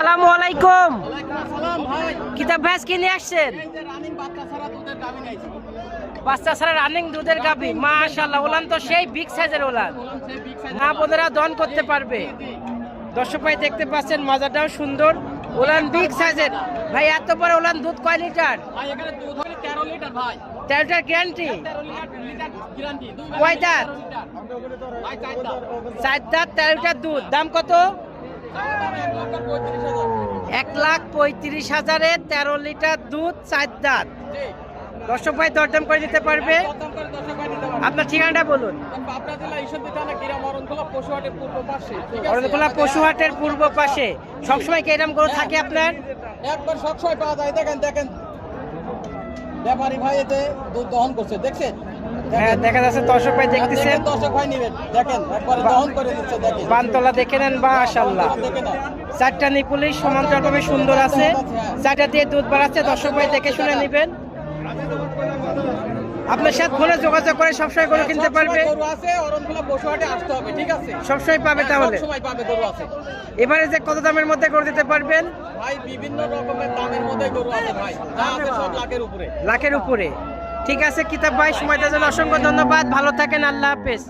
আসসালামু আলাইকুম। কিতাব ভ্যাস কিনে আসছেন? বাচ্চা ছাড়া রানিং দুধের গাভী, মাশাআল্লাহ। ওলান তো সেই বিগ সাইজের ওলান, মা বোনেরা দন করতে পারবে। দর্শক ভাই দেখতে পাচ্ছেন, মাজাটাও সুন্দর, ওলান বিগ সাইজের। ভাই এত বড় ওলান দুধ কয় লিটার? 13 লিটার ভাই। 13 লিটার গ্যারান্টি? কয় দাঁত? 4 দাঁত, 13 লিটার দুধ। দাম কত? 1,35,000-এ 13 লিটার দুধ, 4 দাঁত। দর্শক ভাই দরদাম করে দিতে পারবে। আপনার ঠিকানাটা বলুন। অরণখোলা পশুহাটের পূর্ব পাশে। সবসময় কি এরকম গরু থাকে আপনার? একবার সবসময় পাওয়া যায়। দেখেন দেখেন ব্যাপারী ভাই এতে দুধ দহন করছে, দেখছেন? হ্যাঁ, দেখা যাচ্ছে। দর্শক ভাই দেখতেছেন, দর্শক ভাই নেবেন, দেখেন একবার দহন করে দিচ্ছে। দেখেন বানতলা দেখে নেন, মাশাআল্লাহ। 4টা নিপুলি সমান্তরালভাবে সুন্দর আছে, 4টা দিয়ে দুধ বাড়াচ্ছে। দর্শক ভাই দেখে শুনে নেবেন। আপনার সাথে ফোনে যোগাযোগ করে সবসময় গরু কিনতে পারবে। গরু আছে, অরণখোলা পশুহাটে আসতে হবে, ঠিক আছে? সবসময় পাবে। তাহলে সবসময় পাবে, গরু আছে। এবারে যে কত দামের মধ্যে গরু দিতে পারবেন? ভাই বিভিন্ন রকমের দামের মধ্যে গরু আছে ভাই, যা আছে সব লাখের উপরে। লাখের উপরে। ঠিক আছে কিতাব ভাই, সময় দেওয়ার জন্য অসংখ্য ধন্যবাদ। ভালো থাকেন, আল্লাহ হাফেজ।